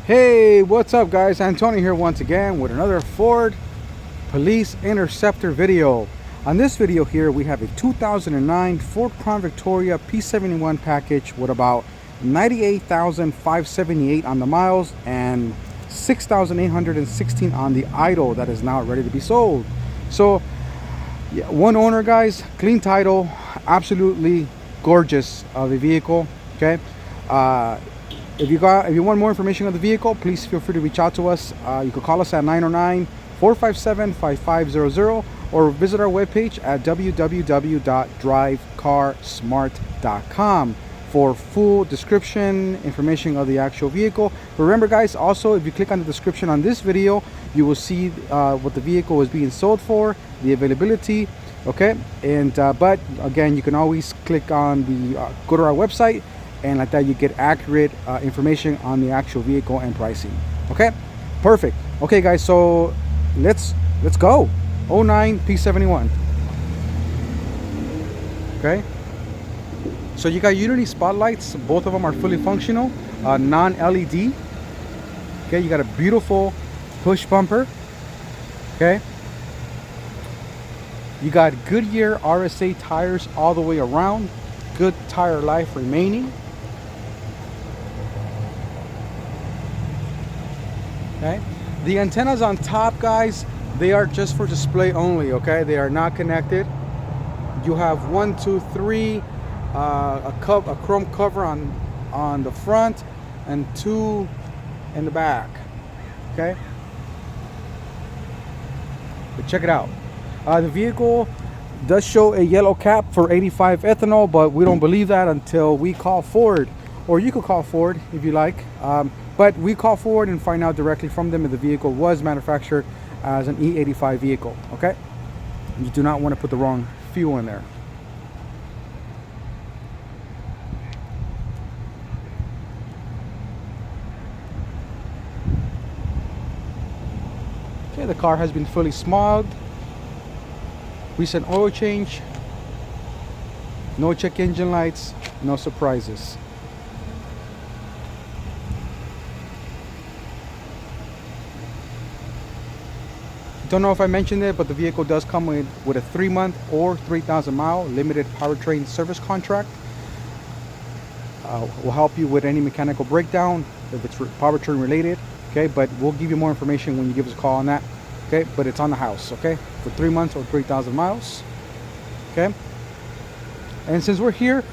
Hey, what's up guys? Antonio here once again with another Ford Police Interceptor video. On this video here we have a 2009 Ford Crown Victoria P71 package with about 98,578 on the miles and 6,816 on the idle that is now ready to be sold. So yeah, one owner guys, clean title, absolutely gorgeous of a vehicle. Okay, if you want more information on the vehicle, please feel free to reach out to us. You can call us at 909-457-5500 or visit our webpage at www.drivecarsmart.com for full description, information of the actual vehicle. Remember guys, also if you click on the description on this video, you will see what the vehicle is being sold for, the availability, okay? And but again, you can always click on the go to our website, and like that you get accurate information on the actual vehicle and pricing. Okay, perfect. Okay guys, so let's go. 09 P71. Okay, so you got Unity spotlights, both of them are fully functional, non-LED. Okay, you got a beautiful push bumper. Okay, you got Goodyear RSA tires all the way around, good tire life remaining. Okay, the antennas on top guys, they are just for display only. Okay, they are not connected. You have 1, 2, 3 a chrome cover on the front and 2 in the back. Okay, but check it out. The vehicle does show a yellow cap for 85 ethanol, but we don't believe that until we call Ford, or you could call Ford if you like. But we call Ford and find out directly from them if the vehicle was manufactured as an E85 vehicle. Okay, you do not want to put the wrong fuel in there. Okay, the car has been fully smogged. Recent oil change. No check engine lights. No surprises. Don't know if I mentioned it, but the vehicle does come with a 3-month or 3,000 mile limited powertrain service contract. Will help you with any mechanical breakdown if it's powertrain related. Okay, but we'll give you more information when you give us a call on that. Okay, but it's on the house. Okay, for 3 months or 3,000 miles. Okay, and since we're here,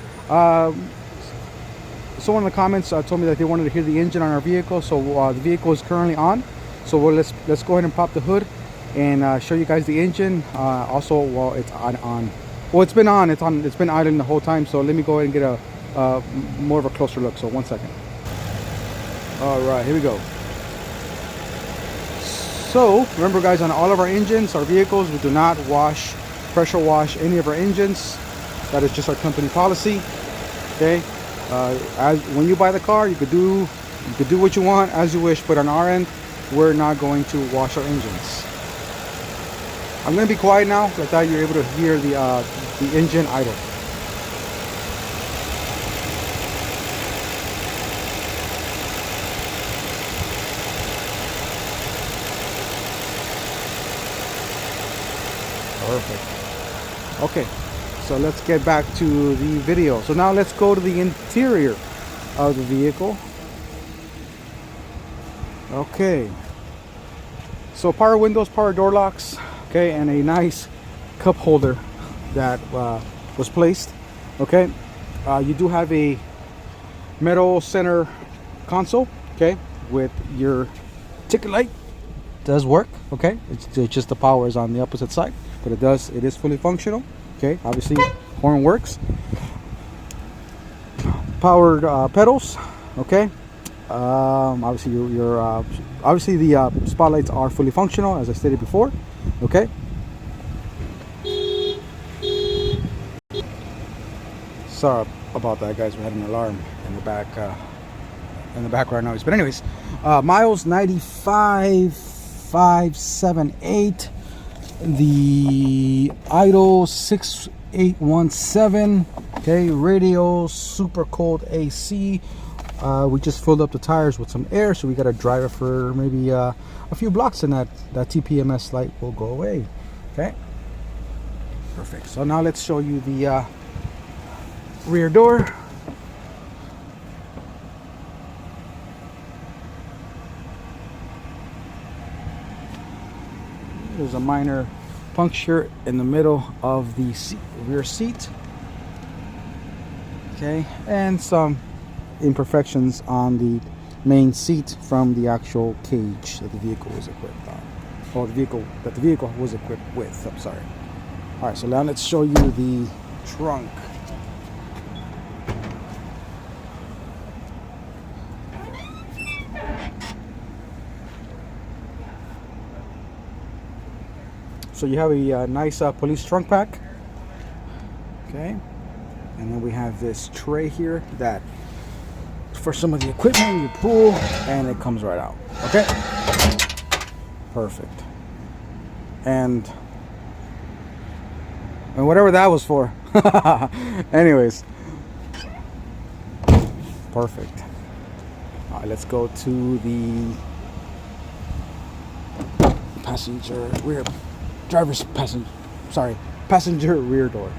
someone in the comments told me that they wanted to hear the engine on our vehicle. So the vehicle is currently on. So let's go ahead and pop the hood and show you guys the engine. Also, well, it's on. Well, it's been on. It's been idling the whole time. So let me go ahead and get a more of a closer look. So 1 second. All right, here we go. So remember, guys, on all of our engines, our vehicles, we do not pressure wash any of our engines. That is just our company policy. Okay. As when you buy the car, you could do what you want as you wish, but on our end, we're not going to wash our engines. I'm going to be quiet now, like that you're able to hear the engine idle. Perfect. Okay, so let's get back to the video. So now let's go to the interior of the vehicle. Okay, so power windows, power door locks. Okay, and a nice cup holder that was placed. Okay, you do have a metal center console. Okay, with your ticket light. Does work. Okay, it's just the power is on the opposite side, but it is fully functional. Okay, obviously horn works. Powered pedals. Okay, obviously obviously the spotlights are fully functional, as I stated before. Okay, sorry about that guys, we had an alarm in the background noise, but anyways, miles 95,578. The idle 6,817. Okay, radio, super cold AC, we just filled up the tires with some air, so we got to drive it for maybe a few blocks, and that TPMS light will go away. Okay, perfect. So now let's show you the rear door. There's a minor puncture in the middle of the rear seat. Okay, and some imperfections on the main seat from the actual cage that the vehicle was equipped on, or the vehicle was equipped with. I'm sorry. All right, so now let's show you the trunk. So you have a nice police trunk pack. Okay, and then we have this tray here that for some of the equipment you pull and it comes right out. Okay, perfect. And whatever that was for. Anyways, perfect. All right, let's go to the passenger rear door.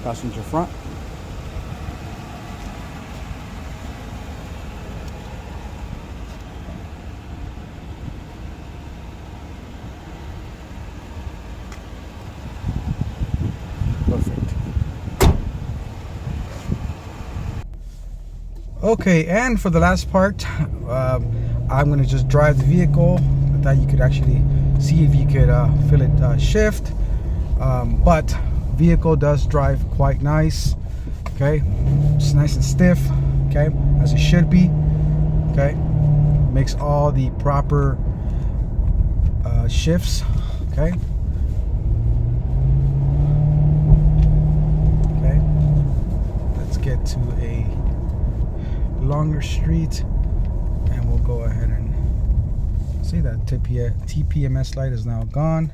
Passenger front. Perfect. Okay, and for the last part, I'm going to just drive the vehicle. I thought you could actually see if you could feel it shift, but vehicle does drive quite nice. Okay, it's nice and stiff, okay, as it should be. Okay, makes all the proper shifts. Okay, let's get to a longer street and we'll go ahead and see that TPMS light is now gone.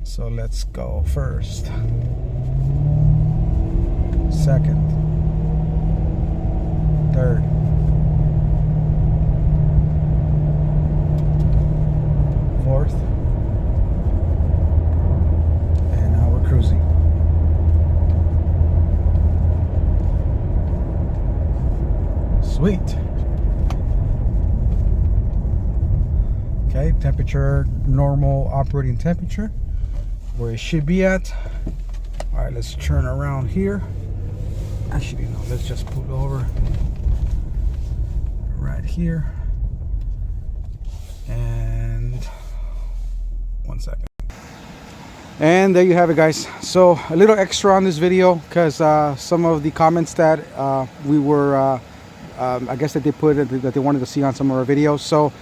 So let's go first, second, third, fourth, and now we're cruising. Sweet. Okay, temperature, normal operating temperature, where it should be at. All right, let's turn around here. Actually, no, let's just pull over right here. And 1 second. And there you have it, guys. So a little extra on this video because some of the comments that we were I guess that they put that they wanted to see on some of our videos. So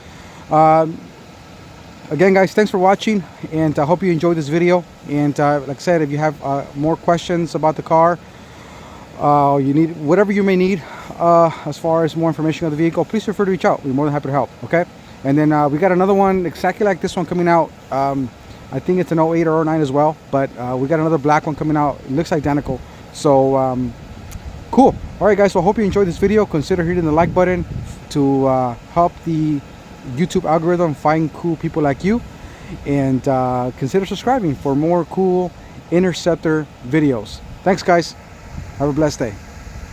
again, guys, thanks for watching, and I hope you enjoyed this video. And like I said, if you have more questions about the car, you need whatever you may need as far as more information on the vehicle, please feel free to reach out. We're more than happy to help. Okay, and then we got another one exactly like this one coming out. I think it's an 08 or 09 as well, but we got another black one coming out. It looks identical. So cool. All right, guys, so I hope you enjoyed this video. Consider hitting the like button to help the YouTube algorithm find cool people like you, and consider subscribing for more cool Interceptor videos. Thanks, guys. Have a blessed day.